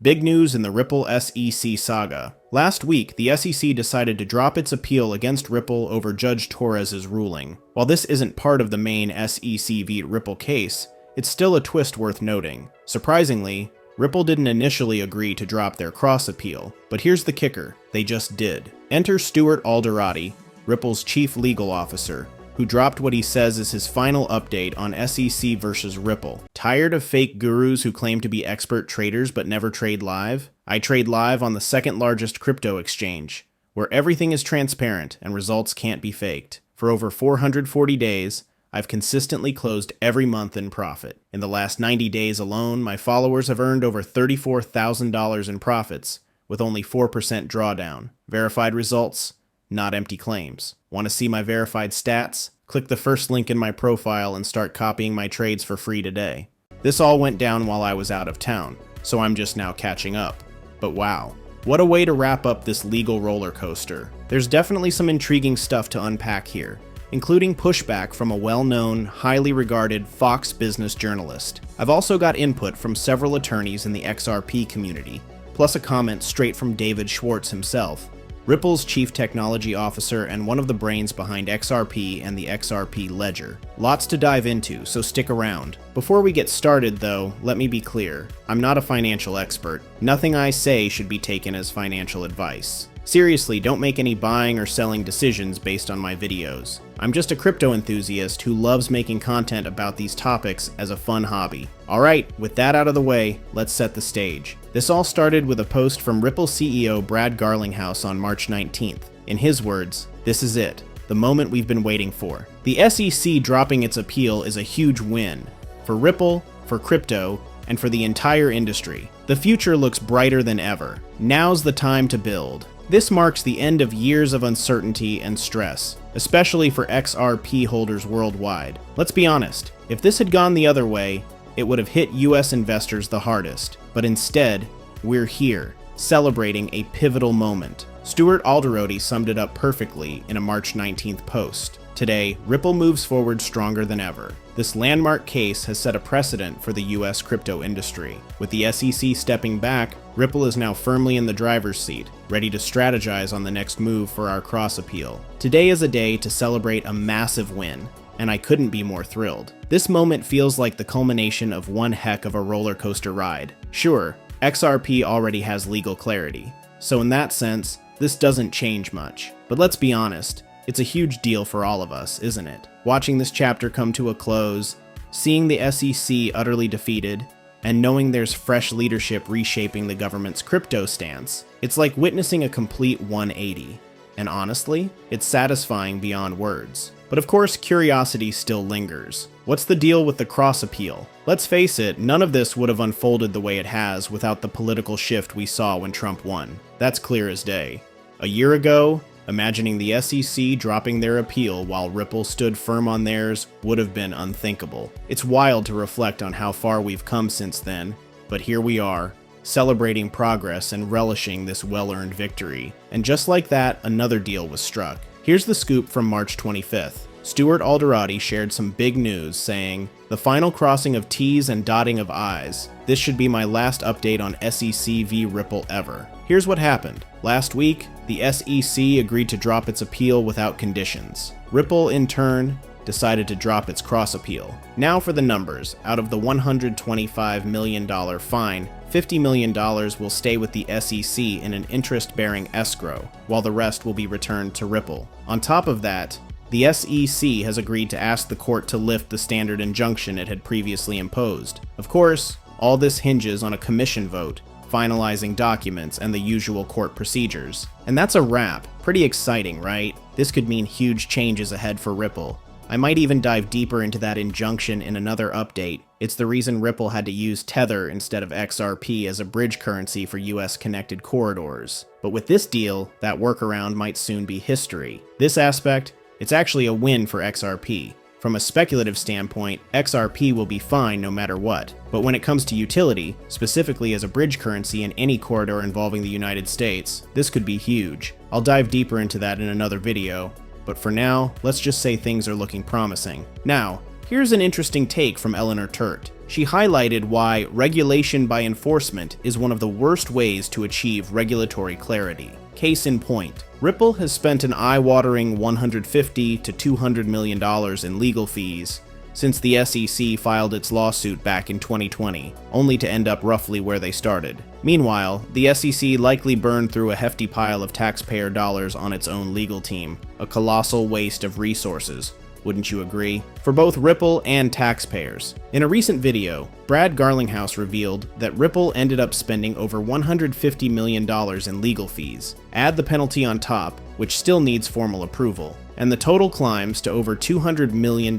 Big news in the Ripple SEC saga. Last week, the SEC decided to drop its appeal against Ripple over Judge Torres's ruling. While this isn't part of the main SEC v. Ripple case, it's still a twist worth noting. Surprisingly, Ripple didn't initially agree to drop their cross-appeal, but here's the kicker, they just did. Enter Stuart Alderoty, Ripple's chief legal officer, who dropped what he says is his final update on SEC versus Ripple. Tired of fake gurus who claim to be expert traders but never trade live? I trade live on the second largest crypto exchange, where everything is transparent and results can't be faked. For over 440 days, I've consistently closed every month in profit. In the last 90 days alone, my followers have earned over $34,000 in profits, with only 4% drawdown. Verified results, not empty claims. Want to see my verified stats? Click the first link in my profile and start copying my trades for free today. This all went down while I was out of town, so I'm just now catching up. But wow, what a way to wrap up this legal roller coaster. There's definitely some intriguing stuff to unpack here, including pushback from a well-known, highly regarded Fox Business journalist. I've also got input from several attorneys in the XRP community, plus a comment straight from David Schwartz himself, Ripple's chief technology officer and one of the brains behind XRP and the XRP ledger. Lots to dive into, so stick around. Before we get started though, let me be clear, I'm not a financial expert. Nothing I say should be taken as financial advice. Seriously, don't make any buying or selling decisions based on my videos. I'm just a crypto enthusiast who loves making content about these topics as a fun hobby. Alright, with that out of the way, let's set the stage. This all started with a post from Ripple CEO Brad Garlinghouse on March 19th. In his words, "This is it, the moment we've been waiting for." The SEC dropping its appeal is a huge win. For Ripple, for crypto, and for the entire industry. The future looks brighter than ever. Now's the time to build. This marks the end of years of uncertainty and stress, especially for XRP holders worldwide. Let's be honest, if this had gone the other way, it would have hit US investors the hardest. But instead, we're here, celebrating a pivotal moment. Stuart Alderoty summed it up perfectly in a March 19th post. Today, Ripple moves forward stronger than ever. This landmark case has set a precedent for the US crypto industry. With the SEC stepping back, Ripple is now firmly in the driver's seat, ready to strategize on the next move for our cross-appeal. Today is a day to celebrate a massive win, and I couldn't be more thrilled. This moment feels like the culmination of one heck of a roller coaster ride. Sure, XRP already has legal clarity, so in that sense, this doesn't change much. But let's be honest, it's a huge deal for all of us, isn't it? Watching this chapter come to a close, seeing the SEC utterly defeated, and knowing there's fresh leadership reshaping the government's crypto stance, it's like witnessing a complete 180. And honestly, it's satisfying beyond words. But of course, curiosity still lingers. What's the deal with the cross-appeal? Let's face it, none of this would have unfolded the way it has without the political shift we saw when Trump won. That's clear as day. A year ago, imagining the SEC dropping their appeal while Ripple stood firm on theirs would have been unthinkable. It's wild to reflect on how far we've come since then, but here we are, celebrating progress and relishing this well-earned victory. And just like that, another deal was struck. Here's the scoop from March 25th. Stuart Alderoty shared some big news saying, "The final crossing of T's and dotting of I's. This should be my last update on SEC v Ripple ever." Here's what happened. Last week, the SEC agreed to drop its appeal without conditions. Ripple, in turn, decided to drop its cross-appeal. Now for the numbers. Out of the $125 million fine, $50 million will stay with the SEC in an interest-bearing escrow, while the rest will be returned to Ripple. On top of that, the SEC has agreed to ask the court to lift the standard injunction it had previously imposed. Of course, all this hinges on a commission vote, finalizing documents, and the usual court procedures. And that's a wrap. Pretty exciting, right? This could mean huge changes ahead for Ripple. I might even dive deeper into that injunction in another update. It's the reason Ripple had to use Tether instead of XRP as a bridge currency for US connected corridors. But with this deal, that workaround might soon be history. This aspect, it's actually a win for XRP. From a speculative standpoint, XRP will be fine no matter what. But when it comes to utility, specifically as a bridge currency in any corridor involving the United States, this could be huge. I'll dive deeper into that in another video. But for now, let's just say things are looking promising. Now, here's an interesting take from Eleanor Turt. She highlighted why regulation by enforcement is one of the worst ways to achieve regulatory clarity. Case in point, Ripple has spent an eye-watering $150 to $200 million in legal fees since the SEC filed its lawsuit back in 2020, only to end up roughly where they started. Meanwhile, the SEC likely burned through a hefty pile of taxpayer dollars on its own legal team, a colossal waste of resources. Wouldn't you agree? For both Ripple and taxpayers. In a recent video, Brad Garlinghouse revealed that Ripple ended up spending over $150 million in legal fees. Add the penalty on top, which still needs formal approval, and the total climbs to over $200 million.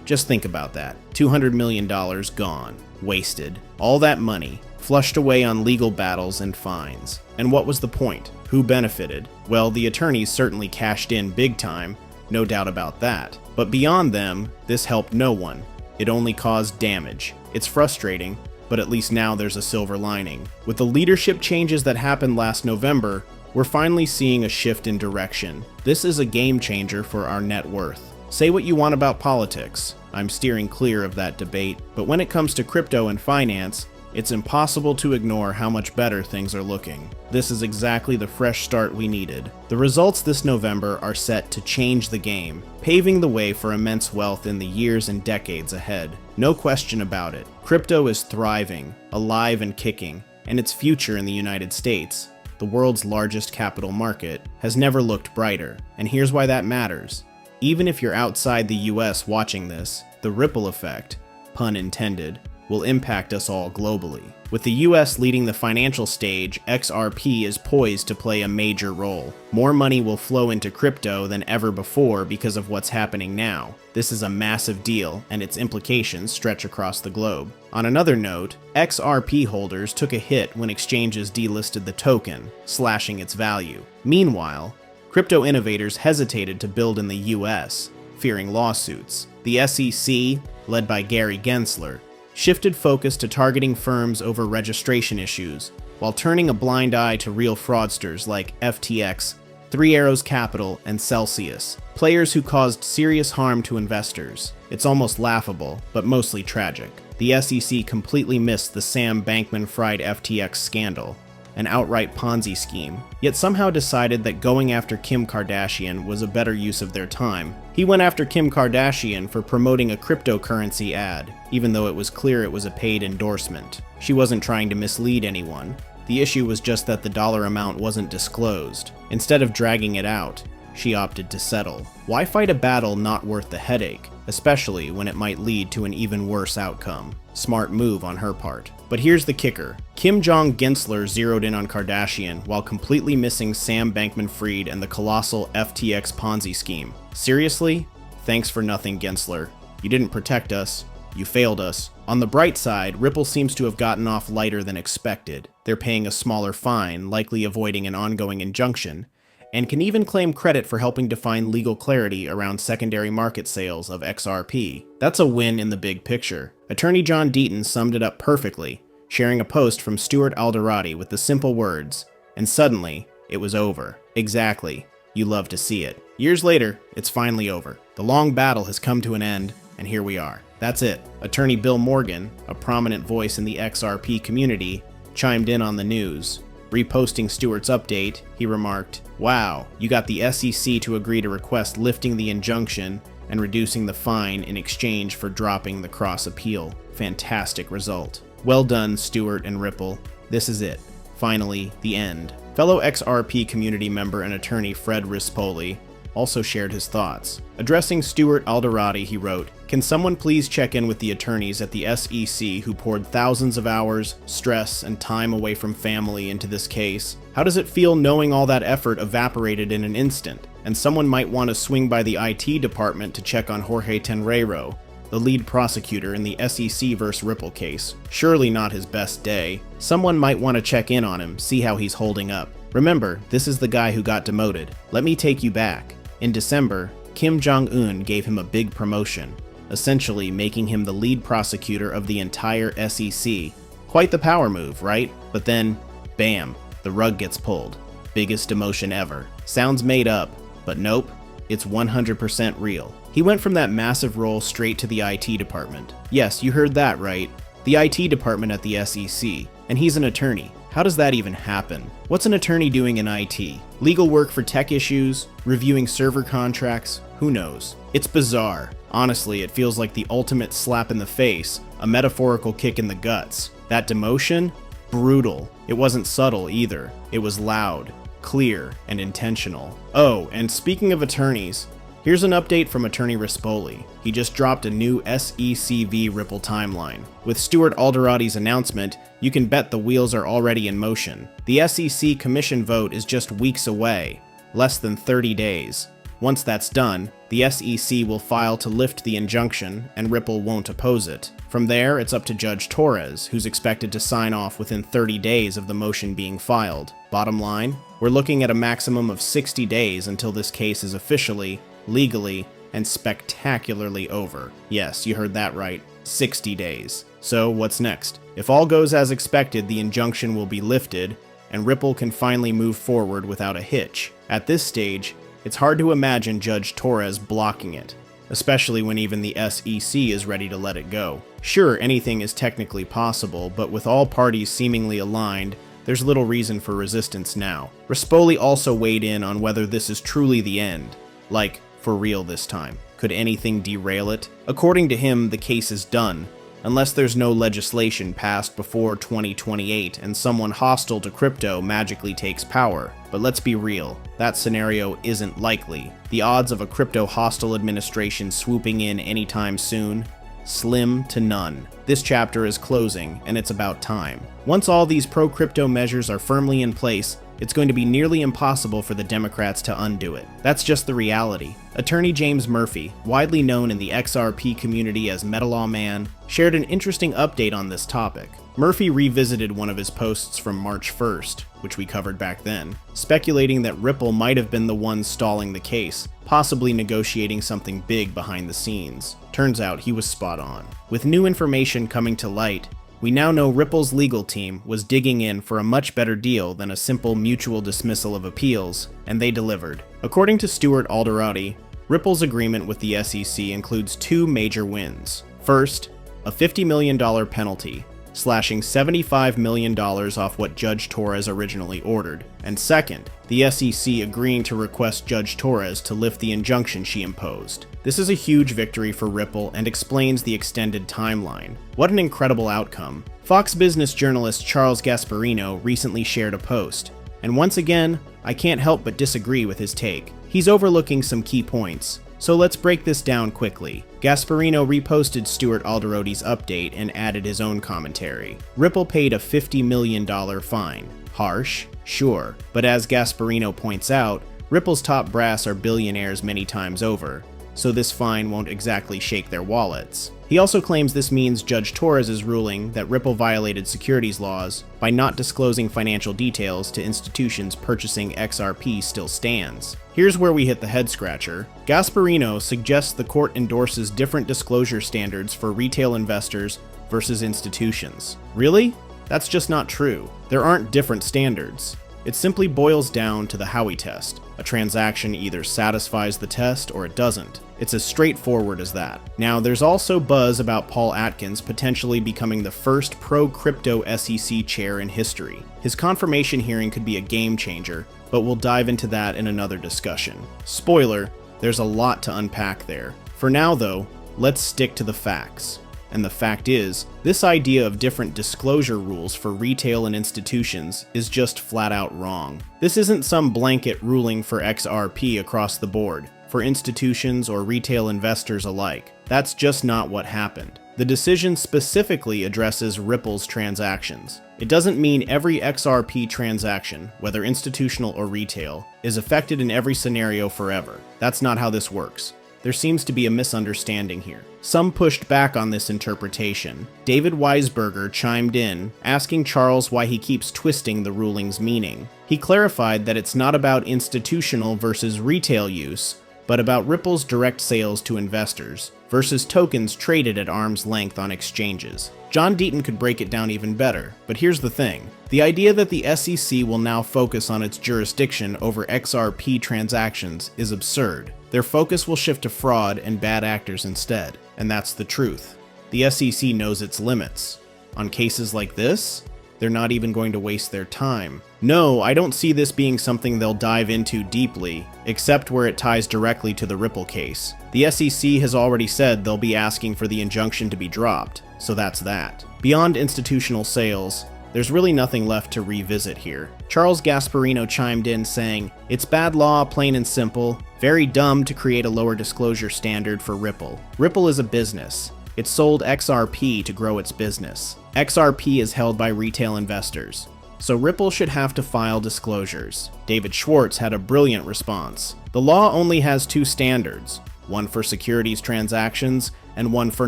Just think about that. $200 million gone. Wasted. All that money flushed away on legal battles and fines. And what was the point? Who benefited? Well, the attorneys certainly cashed in big time, no doubt about that. But beyond them, this helped no one. It only caused damage. It's frustrating, but at least now there's a silver lining. With the leadership changes that happened last November, we're finally seeing a shift in direction. This is a game changer for our net worth. Say what you want about politics. I'm steering clear of that debate, but when it comes to crypto and finance, it's impossible to ignore how much better things are looking. This is exactly the fresh start we needed. The results this November are set to change the game, paving the way for immense wealth in the years and decades ahead. No question about it. Crypto is thriving, alive and kicking, and its future in the United States, the world's largest capital market, has never looked brighter. And here's why that matters. Even if you're outside the US watching this, the ripple effect, pun intended, will impact us all globally. With the US leading the financial stage, XRP is poised to play a major role. More money will flow into crypto than ever before because of what's happening now. This is a massive deal, and its implications stretch across the globe. On another note, XRP holders took a hit when exchanges delisted the token, slashing its value. Meanwhile, crypto innovators hesitated to build in the US, fearing lawsuits. The SEC, led by Gary Gensler, shifted focus to targeting firms over registration issues, while turning a blind eye to real fraudsters like FTX, Three Arrows Capital, and Celsius, players who caused serious harm to investors. It's almost laughable, but mostly tragic. The SEC completely missed the Sam Bankman-Fried FTX scandal, an outright Ponzi scheme, yet somehow decided that going after Kim Kardashian was a better use of their time. He went after Kim Kardashian for promoting a cryptocurrency ad, even though it was clear it was a paid endorsement. She wasn't trying to mislead anyone. The issue was just that the dollar amount wasn't disclosed. Instead of dragging it out, she opted to settle. Why fight a battle not worth the headache, especially when it might lead to an even worse outcome? Smart move on her part. But here's the kicker. Kim Gensler zeroed in on Kardashian while completely missing Sam Bankman-Fried and the colossal FTX Ponzi scheme. Seriously? Thanks for nothing, Gensler. You didn't protect us. You failed us. On the bright side, Ripple seems to have gotten off lighter than expected. They're paying a smaller fine, likely avoiding an ongoing injunction, and can even claim credit for helping define legal clarity around secondary market sales of XRP. That's a win in the big picture. Attorney John Deaton summed it up perfectly, sharing a post from Stuart Alderati with the simple words, "And suddenly, it was over." Exactly. You love to see it. Years later, it's finally over. The long battle has come to an end, and here we are. That's it. Attorney Bill Morgan, a prominent voice in the XRP community, chimed in on the news. Reposting Stewart's update, he remarked, "Wow, you got the SEC to agree to request lifting the injunction and reducing the fine in exchange for dropping the cross appeal. Fantastic result. Well done, Stewart and Ripple. This is it. Finally, the end." Fellow XRP community member and attorney Fred Rispoli also shared his thoughts. Addressing Stuart Alderati, he wrote, "Can someone please check in with the attorneys at the SEC who poured thousands of hours, stress, and time away from family into this case? How does it feel knowing all that effort evaporated in an instant? And someone might want to swing by the IT department to check on Jorge Tenreiro, the lead prosecutor in the SEC vs. Ripple case. Surely not his best day. Someone might want to check in on him, see how he's holding up. Remember, this is the guy who got demoted. Let me take you back. In December, Kim Jong-un gave him a big promotion, essentially making him the lead prosecutor of the entire SEC. Quite the power move, right? But then, bam, the rug gets pulled. Biggest demotion ever. Sounds made up, but nope, it's 100% real. He went from that massive role straight to the IT department. Yes, you heard that right. The IT department at the SEC. And he's an attorney. How does that even happen? What's an attorney doing in IT? Legal work for tech issues? Reviewing server contracts? Who knows? It's bizarre. Honestly, it feels like the ultimate slap in the face, a metaphorical kick in the guts. That demotion? Brutal. It wasn't subtle either. It was loud, clear, and intentional. Oh, and speaking of attorneys, here's an update from attorney Rispoli. He just dropped a new SEC v Ripple timeline. With Stuart Alderoty's announcement, you can bet the wheels are already in motion. The SEC commission vote is just weeks away, less than 30 days. Once that's done, the SEC will file to lift the injunction, and Ripple won't oppose it. From there, it's up to Judge Torres, who's expected to sign off within 30 days of the motion being filed. Bottom line, we're looking at a maximum of 60 days until this case is officially, legally, and spectacularly over. Yes, you heard that right. 60 days. So what's next? If all goes as expected, the injunction will be lifted, and Ripple can finally move forward without a hitch. At this stage, it's hard to imagine Judge Torres blocking it, especially when even the SEC is ready to let it go. Sure, anything is technically possible, but with all parties seemingly aligned, there's little reason for resistance now. Rispoli also weighed in on whether this is truly the end. Like, for real this time. Could anything derail it? According to him, the case is done, unless there's no legislation passed before 2028 and someone hostile to crypto magically takes power. But let's be real, that scenario isn't likely. The odds of a crypto-hostile administration swooping in anytime soon? Slim to none. This chapter is closing, and it's about time. Once all these pro-crypto measures are firmly in place, it's going to be nearly impossible for the Democrats to undo it. That's just the reality. Attorney James Murphy, widely known in the XRP community as Metalaw Man, shared an interesting update on this topic. Murphy revisited one of his posts from March 1st, which we covered back then, speculating that Ripple might have been the one stalling the case, possibly negotiating something big behind the scenes. Turns out he was spot on. With new information coming to light, we now know Ripple's legal team was digging in for a much better deal than a simple mutual dismissal of appeals, and they delivered. According to Stuart Alderoty, Ripple's agreement with the SEC includes two major wins. First, a $50 million penalty, slashing $75 million off what Judge Torres originally ordered. And second, the SEC agreeing to request Judge Torres to lift the injunction she imposed. This is a huge victory for Ripple and explains the extended timeline. What an incredible outcome. Fox Business journalist Charles Gasparino recently shared a post, and once again, I can't help but disagree with his take. He's overlooking some key points, so let's break this down quickly. Gasparino reposted Stuart Alderoty's update and added his own commentary. Ripple paid a $50 million fine. Harsh? Sure. But as Gasparino points out, Ripple's top brass are billionaires many times over, so this fine won't exactly shake their wallets. He also claims this means Judge Torres' ruling that Ripple violated securities laws by not disclosing financial details to institutions purchasing XRP still stands. Here's where we hit the head-scratcher. Gasparino suggests the court endorses different disclosure standards for retail investors versus institutions. Really? That's just not true. There aren't different standards. It simply boils down to the Howey test. A transaction either satisfies the test or it doesn't. It's as straightforward as that. Now, there's also buzz about Paul Atkins potentially becoming the first pro-crypto SEC chair in history. His confirmation hearing could be a game changer, but we'll dive into that in another discussion. Spoiler, there's a lot to unpack there. For now, though, let's stick to the facts. And the fact is, this idea of different disclosure rules for retail and institutions is just flat out wrong. This isn't some blanket ruling for XRP across the board, for institutions or retail investors alike. That's just not what happened. The decision specifically addresses Ripple's transactions. It doesn't mean every XRP transaction, whether institutional or retail, is affected in every scenario forever. That's not how this works. There seems to be a misunderstanding here. Some pushed back on this interpretation. David Weisberger chimed in, asking Charles why he keeps twisting the ruling's meaning. He clarified that it's not about institutional versus retail use, but about Ripple's direct sales to investors versus tokens traded at arm's length on exchanges. John Deaton could break it down even better, but here's the thing. The idea that the SEC will now focus on its jurisdiction over XRP transactions is absurd. Their focus will shift to fraud and bad actors instead, and that's the truth. The SEC knows its limits. On cases like this, they're not even going to waste their time. No, I don't see this being something they'll dive into deeply, except where it ties directly to the Ripple case. The SEC has already said they'll be asking for the injunction to be dropped, so that's that. Beyond institutional sales, there's really nothing left to revisit here. Charles Gasparino chimed in saying, "It's bad law, plain and simple. Very dumb to create a lower disclosure standard for Ripple. Ripple is a business. It sold XRP to grow its business. XRP is held by retail investors, so Ripple should have to file disclosures." David Schwartz had a brilliant response. "The law only has two standards, one for securities transactions and one for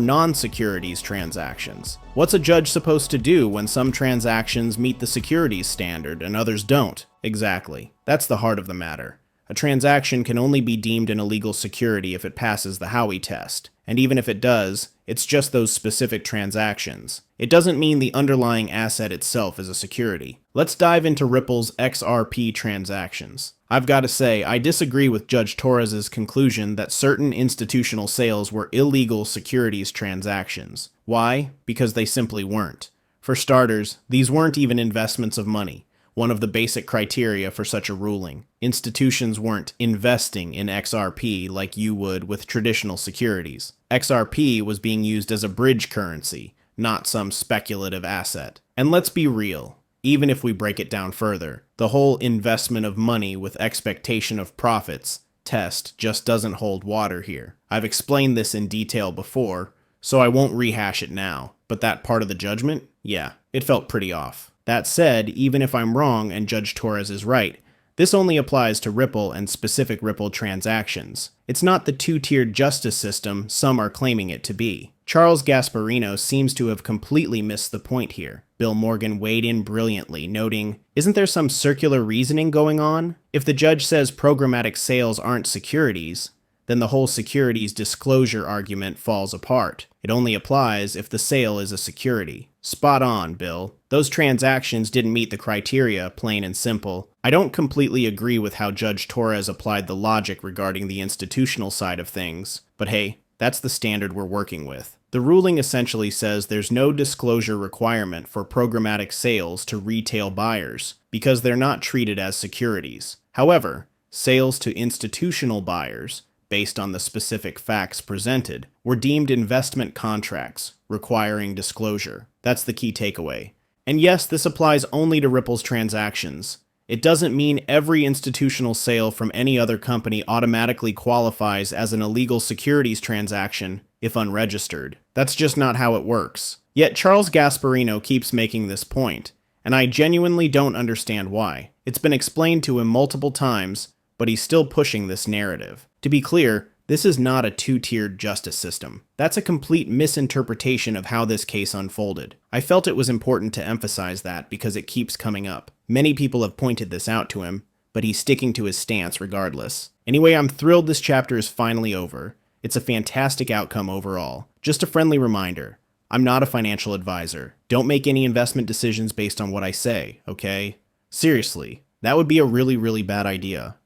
non-securities transactions. What's a judge supposed to do when some transactions meet the securities standard and others don't?" Exactly. That's the heart of the matter. A transaction can only be deemed an illegal security if it passes the Howey test, and even if it does, it's just those specific transactions. It doesn't mean the underlying asset itself is a security. Let's dive into Ripple's XRP transactions. I've got to say, I disagree with Judge Torres's conclusion that certain institutional sales were illegal securities transactions. Why? Because they simply weren't. For starters, these weren't even investments of money, one of the basic criteria for such a ruling. Institutions weren't investing in XRP like you would with traditional securities. XRP was being used as a bridge currency, not some speculative asset. And let's be real, even if we break it down further, the whole investment of money with expectation of profits test just doesn't hold water here. I've explained this in detail before, so I won't rehash it now, but that part of the judgment, yeah, it felt pretty off. That said, even if I'm wrong and Judge Torres is right, this only applies to Ripple and specific Ripple transactions. It's not the two-tiered justice system some are claiming it to be. Charles Gasparino seems to have completely missed the point here. Bill Morgan weighed in brilliantly, noting, "Isn't there some circular reasoning going on? If the judge says programmatic sales aren't securities, then the whole securities disclosure argument falls apart. It only applies if the sale is a security." Spot on, Bill. Those transactions didn't meet the criteria, plain and simple. I don't completely agree with how Judge Torres applied the logic regarding the institutional side of things, but hey, that's the standard we're working with. The ruling essentially says there's no disclosure requirement for programmatic sales to retail buyers, because they're not treated as securities. However, sales to institutional buyers, based on the specific facts presented, were deemed investment contracts, requiring disclosure. That's the key takeaway. And yes, this applies only to Ripple's transactions. It doesn't mean every institutional sale from any other company automatically qualifies as an illegal securities transaction if unregistered. That's just not how it works. Yet Charles Gasparino keeps making this point, and I genuinely don't understand why. It's been explained to him multiple times, but he's still pushing this narrative. To be clear, this is not a two-tiered justice system. That's a complete misinterpretation of how this case unfolded. I felt it was important to emphasize that because it keeps coming up. Many people have pointed this out to him, but he's sticking to his stance regardless. Anyway, I'm thrilled this chapter is finally over. It's a fantastic outcome overall. Just a friendly reminder, I'm not a financial advisor. Don't make any investment decisions based on what I say, okay? Seriously, that would be a really, really bad idea.